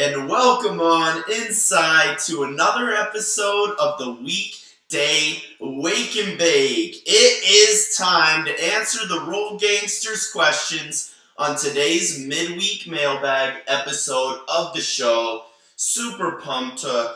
and welcome on inside to another episode of the Weekday Wake and Bake. It is time to answer the Roll Gangsters questions on today's midweek mailbag episode of the show. Super pumped to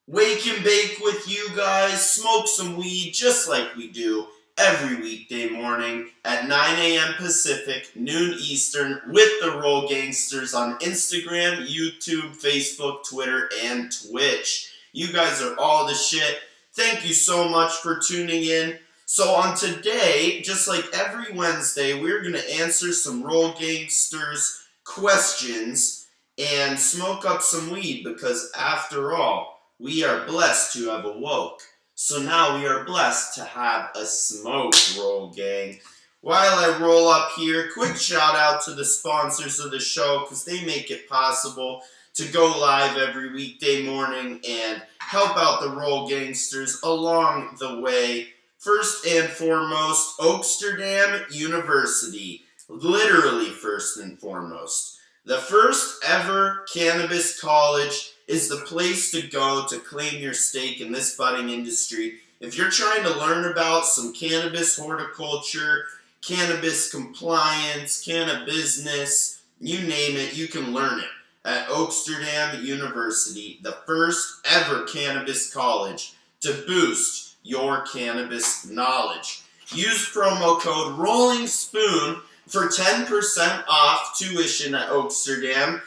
wake and bake with you guys, smoke some weed just like we do every weekday morning at 9 a.m. Pacific, noon Eastern, with the Roll Gangsters on Instagram, YouTube, Facebook, Twitter, and Twitch. You guys are all the shit. Thank you so much for tuning in. So on today, just like every Wednesday, we're going to answer some Roll Gangsters questions and smoke up some weed because after all, we are blessed to have awoke. So now we are blessed to have a smoke, Roll Gang. While I roll up here, quick shout out to the sponsors of the show because they make it possible to go live every weekday morning and help out the Roll Gangsters along the way. First and foremost, WWnB University. Literally first and foremost. The first ever cannabis college is the place to go to claim your stake in this budding industry. If you're trying to learn about some cannabis horticulture, cannabis compliance, cannabis, you name it, you can learn it at WWnB University, the first ever cannabis college to boost your cannabis knowledge. Use promo code ROLLINGSPOON for 10% off tuition at WWnB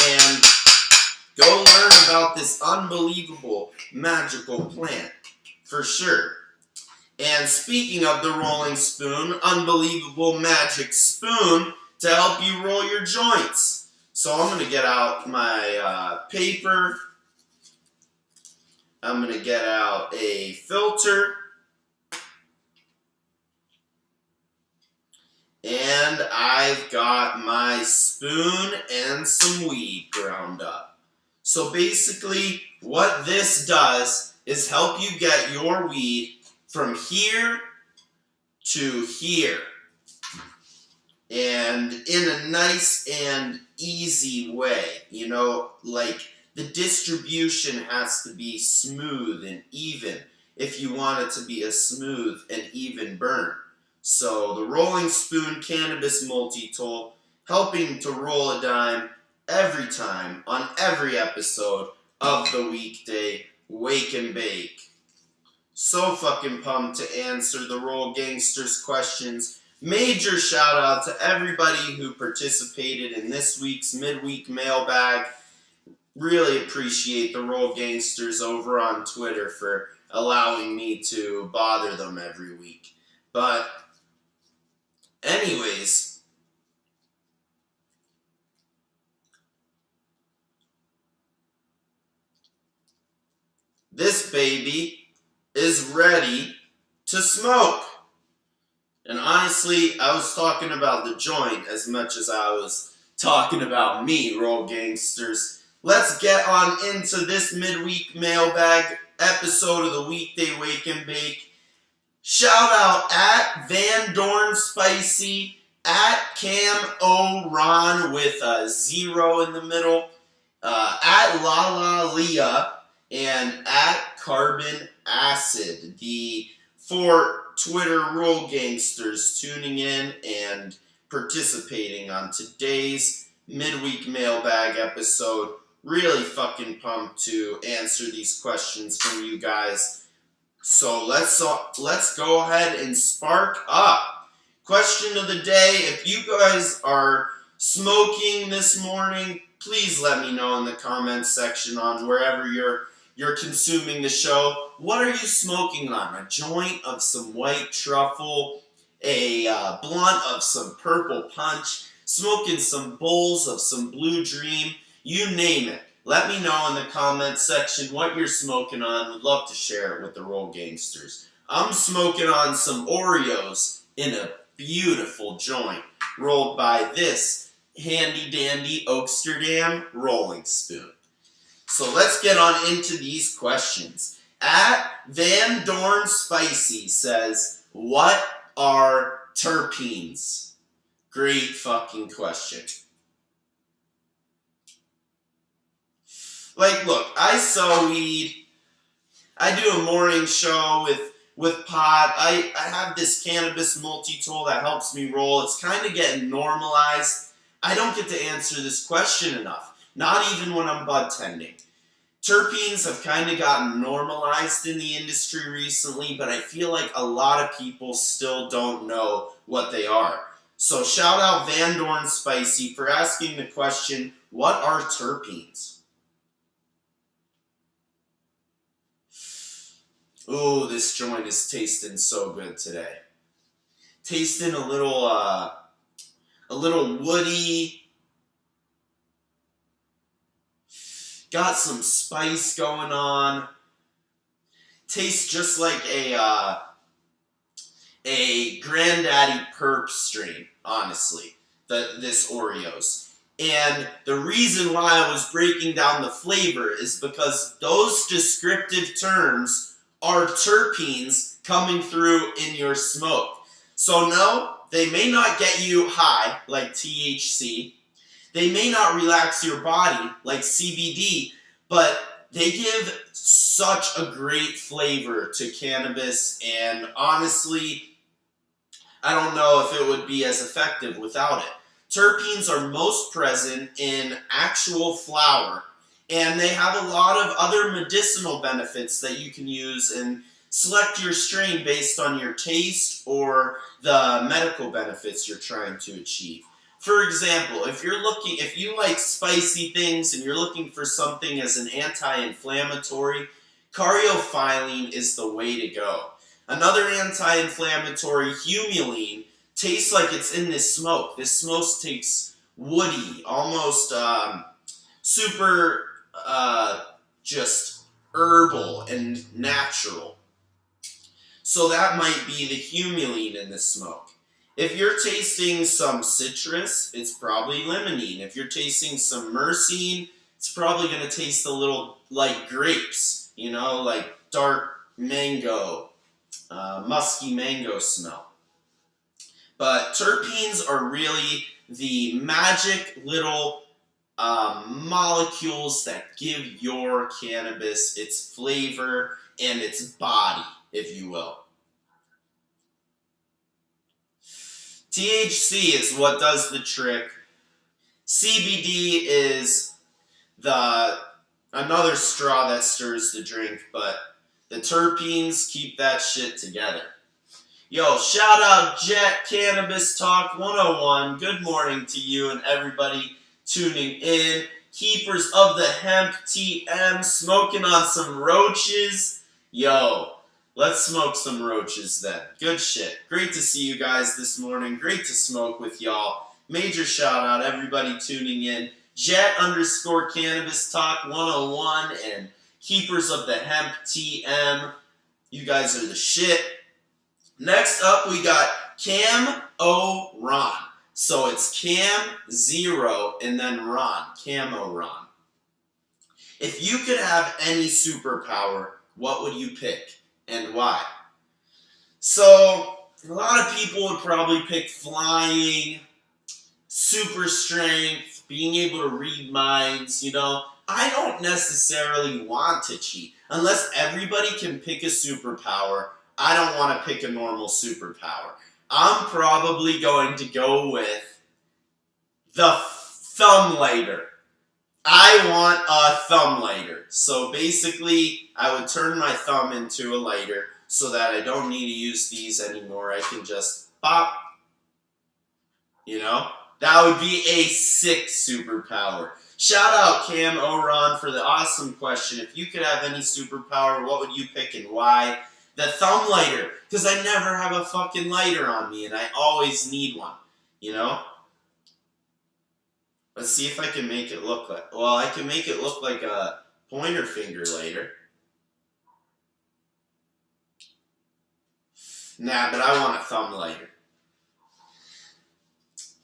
and go learn about this unbelievable, magical plant, for sure. And speaking of the rolling spoon, unbelievable magic spoon to help you roll your joints. So I'm going to get out my paper. I'm going to get out a filter. And I've got my spoon and some weed ground up. So basically, what this does is help you get your weed from here to here. And in a nice and easy way. You know, like the distribution has to be smooth and even if you want it to be a smooth and even burn. So the Rolling Spoon Cannabis Multi-Tool, helping to roll a dime every time on every episode of the Weekday Wake and Bake. So fucking pumped to answer the Roll Gangsters questions. Major shout out to everybody who participated in this week's midweek mailbag. Really appreciate the Roll Gangsters over on Twitter for allowing me to bother them every week. But anyways, this baby is ready to smoke. And honestly, I was talking about the joint as much as I was talking about me, Roll Gangsters. Let's get on into this midweek mailbag episode of the Weekday Wake and Bake. Shout out at Van Dorn Spicy, at Cam O Ron with a 0 in the middle, at La Leah, and at Carbon Acid, the 4 Twitter Roll Gangsters tuning in and participating on today's midweek mailbag episode. Really fucking pumped to answer these questions from you guys. So let's go ahead and spark up. Question of the day, if you guys are smoking this morning, please let me know in the comments section on wherever you're consuming the show. What are you smoking on? A joint of some white truffle, a blunt of some purple punch, smoking some bowls of some blue dream, you name it. Let me know in the comments section what you're smoking on. Would love to share it with the Roll Gangsters. I'm smoking on some Oreos in a beautiful joint rolled by this handy dandy WWnB rolling spoon. So let's get on into these questions. At Van Dorn Spicy says, what are terpenes? Great fucking question. Like, look, I sell weed. I do a morning show with pot. I have this cannabis multi-tool that helps me roll. It's kind of getting normalized. I don't get to answer this question enough. Not even when I'm bud tending. Terpenes have kind of gotten normalized in the industry recently, but I feel like a lot of people still don't know what they are. So shout out Van Dorn Spicy for asking the question, what are terpenes? Ooh, this joint is tasting so good today. Tasting a little woody. Got some spice going on. Tastes just like a Granddaddy Perp strain, honestly. This Oreos. And the reason why I was breaking down the flavor is because those descriptive terms are terpenes coming through in your smoke. So no, they may not get you high like THC. They may not relax your body like CBD, but they give such a great flavor to cannabis, and honestly, I don't know if it would be as effective without it. Terpenes are most present in actual flower, and they have a lot of other medicinal benefits that you can use and select your strain based on your taste or the medical benefits you're trying to achieve. For example, if you like spicy things and you're looking for something as an anti-inflammatory, caryophyllene is the way to go. Another anti-inflammatory, humulene, tastes like it's in this smoke. This smoke tastes woody, almost super just herbal and natural. So that might be the humulene in the smoke. If you're tasting some citrus, it's probably limonene. If you're tasting some myrcene, it's probably going to taste a little like grapes, like dark mango, musky mango smell. But terpenes are really the magic little molecules that give your cannabis its flavor and its body, if you will. THC is what does the trick. CBD is another straw that stirs the drink, but the terpenes keep that shit together. Yo, shout out Jet Cannabis Talk 101. Good morning to you and everybody tuning in. Keepers of the Hemp TM, smoking on some roaches. Yo, let's smoke some roaches then. Good shit. Great to see you guys this morning. Great to smoke with y'all. Major shout out everybody tuning in. Jet_Cannabis Talk 101 and Keepers of the Hemp TM. You guys are the shit. Next up, we got Cam O Ron. So it's Cam 0 and then Ron. Camo Ron. If you could have any superpower, what would you pick and why? So a lot of people would probably pick flying, super strength, being able to read minds, I don't necessarily want to cheat. Unless everybody can pick a superpower, I don't want to pick a normal superpower. I'm probably going to go with the thumb lighter. I want a thumb lighter. So basically, I would turn my thumb into a lighter so that I don't need to use these anymore. I can just pop. That would be a sick superpower. Shout out Cam Oron for the awesome question. If you could have any superpower, what would you pick and why? The thumb lighter, because I never have a fucking lighter on me, and I always need one, Let's see if I can make it look like... Well, I can make it look like a pointer finger lighter. Nah, but I want a thumb lighter.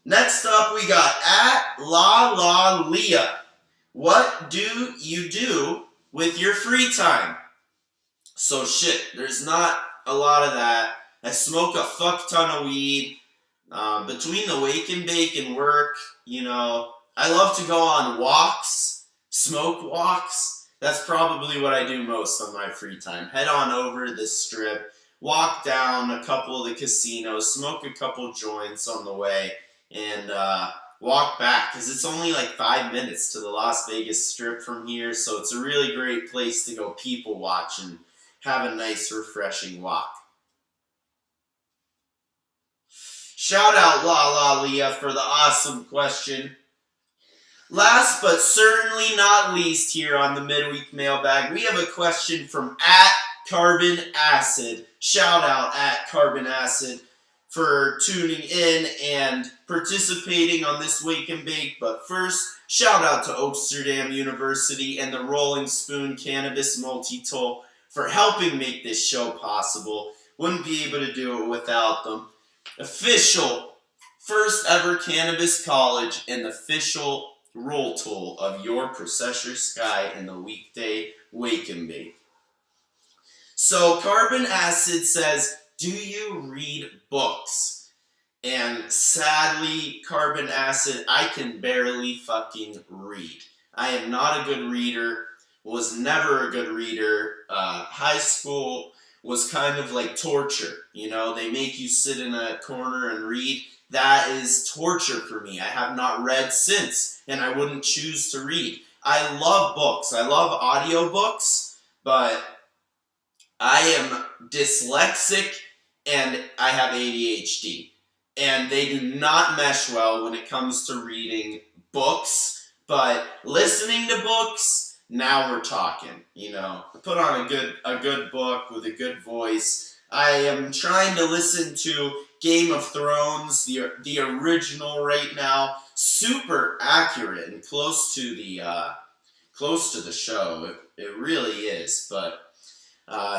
Next up, we got @LaLaLia. What do you do with your free time? So shit, there's not a lot of that. I smoke a fuck ton of weed. Between the wake and bake and work, I love to go on walks. Smoke walks, that's probably what I do most on my free time. Head on over to this strip, walk down a couple of the casinos, smoke a couple joints on the way, and walk back, because it's only like 5 minutes to the Las Vegas Strip from here, so it's a really great place to go people watch and have a nice, refreshing walk. Shout out La La Leah for the awesome question. Last but certainly not least here on the midweek mailbag, we have a question from @CarbonAcid. Shout out @CarbonAcid for tuning in and participating on this Wake and Bake. But first, shout out to Amsterdam University and the Rolling Spoon Cannabis Multi-Tool for helping make this show possible. Wouldn't be able to do it without them. Official first ever cannabis college and official roll tool of your Processor Sky in the Weekday Wake and Bake. So CarbonAcid says, do you read books? And sadly, CarbonAcid, I can barely fucking read. I am not a good reader, was never a good reader. High school was kind of like torture. You know, they make you sit in a corner and read. That is torture for me. I have not read since, and I wouldn't choose to read. I love books. I love audiobooks, but I am dyslexic and I have ADHD. And they do not mesh well when it comes to reading books, but listening to books, now we're talking. You know, put on a good book with a good voice. I am trying to listen to Game of Thrones, the original right now. Super accurate and close to the show. It really is. But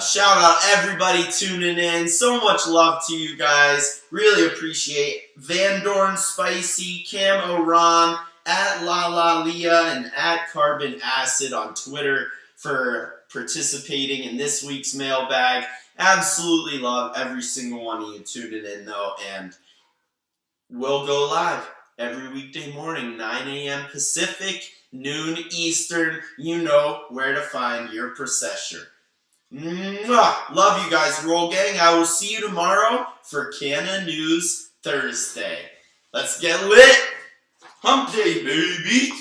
shout out everybody tuning in. So much love to you guys. Really appreciate Van Dorn Spicy, Camo Ron, @La Leah, and @CarbonAcid on Twitter for participating in this week's mailbag. Absolutely love every single one of you tuning in though, and we'll go live every weekday morning, 9 a.m. Pacific, noon Eastern. You know where to find your processor. Mwah! Love you guys, Roll Gang. I will see you tomorrow for Canna News Thursday. Let's get lit. Hump day, baby.